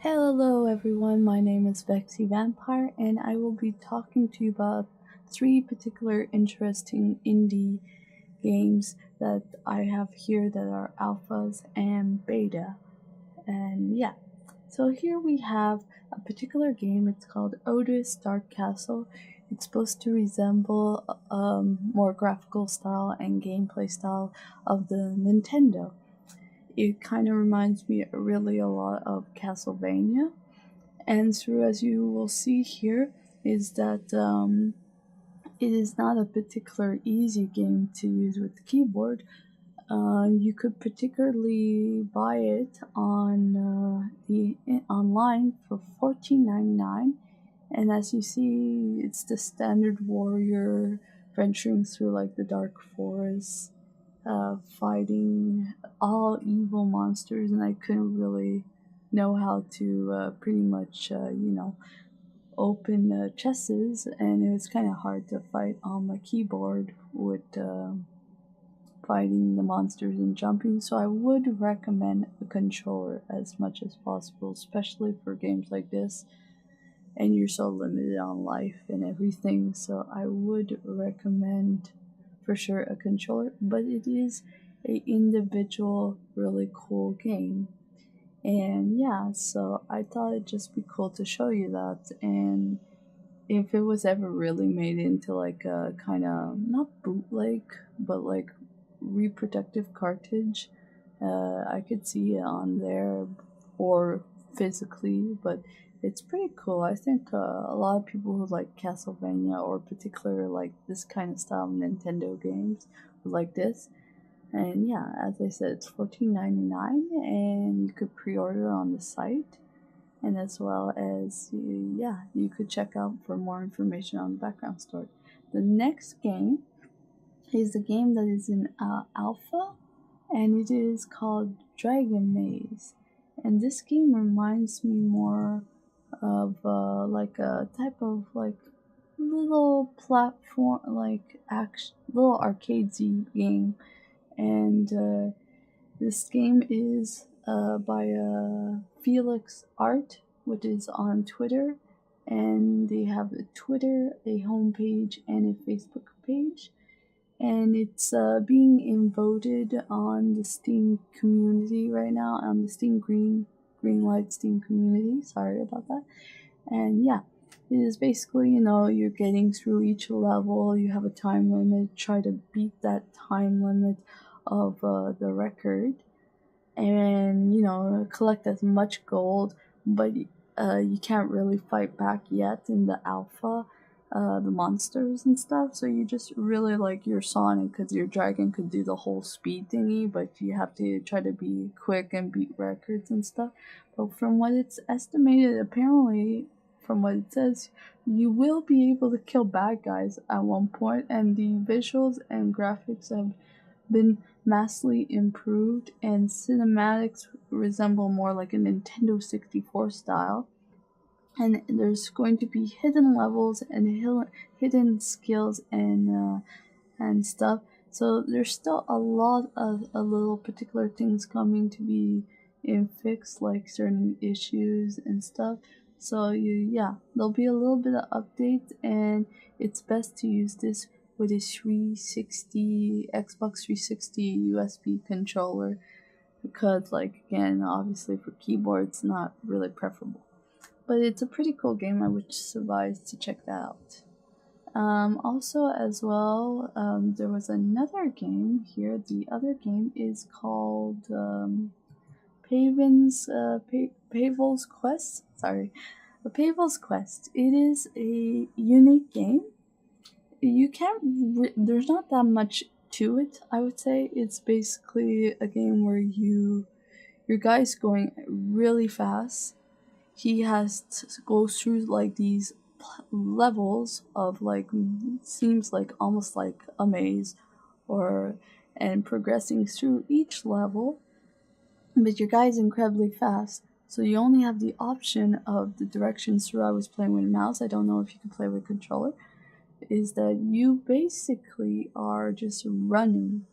Hello everyone, my name is Vexyvampire and I will be talking to you about three particular interesting indie games that I have here that are alphas and beta. And yeah, so here we have a particular game, it's called Otis Dark Castle. It's supposed to resemble more graphical style and gameplay style of the Nintendo. It kind of reminds me really a lot of Castlevania, and so as you will see here is that it is not a particular easy game to use with the keyboard. You could particularly buy it on the online for $14.99, and as you see, it's the standard warrior venturing through like the dark forest, fighting all evil monsters, and I couldn't really know how to pretty much open chests, and it was kind of hard to fight on my keyboard with fighting the monsters and jumping. So I would recommend a controller as much as possible, especially for games like this. And you're so limited on life and everything, so I would recommend for sure a controller. But it is a individual, really cool game. And yeah, so I thought it'd just be cool to show you that. And if it was ever really made into like a kind of not bootleg, but like reproductive cartridge, I could see it on there or physically, but it's pretty cool. I think a lot of people who like Castlevania or particular like this kind of style of Nintendo games would like this. And yeah, as I said, it's $14.99, and you could pre-order on the site, and as well as yeah, you could check out for more information on the background story. The next game is a game that is in alpha, and it is called Dragon Maze. And this game reminds me more of like a type of like little platform, like action, little arcadesy game. And this game is by Felix Art, which is on Twitter, and they have a Twitter, a homepage, and a Facebook page, and it's being voted on the Steam community right now, on the Steam Greenlight Steam community. Sorry about that. And yeah, it is basically, you're getting through each level. You have a time limit. Try to beat that time limit of the record, and collect as much gold. But you can't really fight back yet in the alpha, the monsters and stuff. So you just really like your Sonic, because your dragon could do the whole speed thingy, but you have to try to be quick and beat records and stuff. But from what it's estimated, apparently, from what it says, you will be able to kill bad guys at one point, and the visuals and graphics have been massively improved, and cinematics resemble more like a Nintendo 64 style. And there's going to be hidden levels and hidden skills and stuff. So there's still a lot of little particular things coming to be fixed, like certain issues and stuff. So yeah, there'll be a little bit of updates, and it's best to use this with a 360 Xbox 360 USB controller, because like again, obviously for keyboard it's not really preferable. But it's a pretty cool game. I would advise to check that out. Also, as well, there was another game here. The other game is called Pavel's Quest. Sorry, Pavel's Quest. It is a unique game. You can't. There's not that much to it. I would say it's basically a game where your guy's going really fast. He has to go through like these levels of like, seems like almost like a maze, or and progressing through each level, but your guy's incredibly fast, so you only have the option of the directions through. I was playing with a mouse, I don't know if you can play with a controller, is that you basically are just running,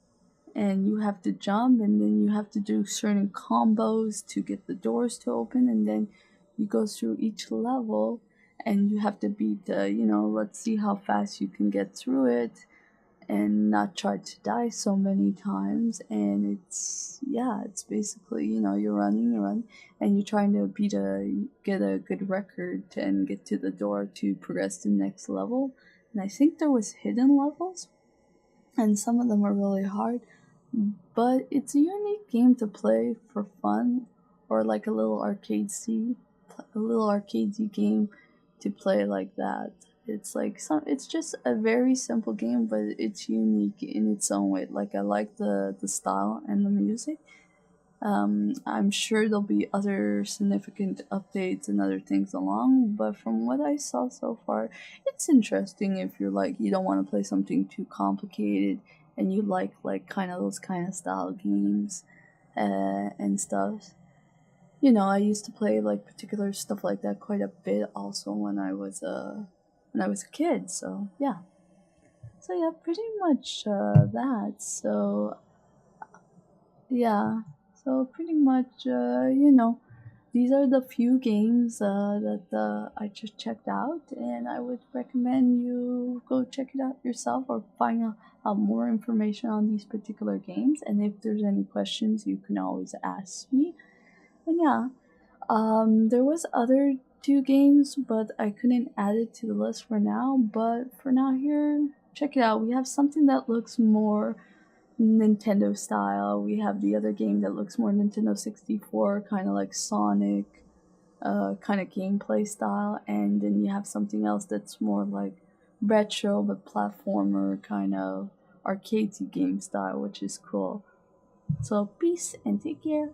and you have to jump, and then you have to do certain combos to get the doors to open, and then you go through each level and you have to beat the, let's see how fast you can get through it and not try to die so many times. And it's, yeah, it's basically, you're running and you're trying to get a good record and get to the door to progress to the next level. And I think there was hidden levels, and some of them are really hard, but it's a unique game to play for fun, or like a little arcadey game to play like that. It's like it's just a very simple game, but it's unique in its own way. Like I like the style and the music. I'm sure there'll be other significant updates and other things along, but from what I saw so far, it's interesting if you're like you don't want to play something too complicated and you like kind of those kind of style games and stuff. I used to play like particular stuff like that quite a bit also when I was a kid. So yeah, pretty much that. So yeah, so pretty much, these are the few games that I just checked out, and I would recommend you go check it out yourself or find out more information on these particular games. And if there's any questions, you can always ask me. And yeah, there was other two games, but I couldn't add it to the list for now. But for now, here, check it out. We have something that looks more Nintendo style. We have the other game that looks more Nintendo 64, kind of like Sonic, kind of gameplay style, and then you have something else that's more like retro but platformer kind of arcadey game style, which is cool. So peace and take care.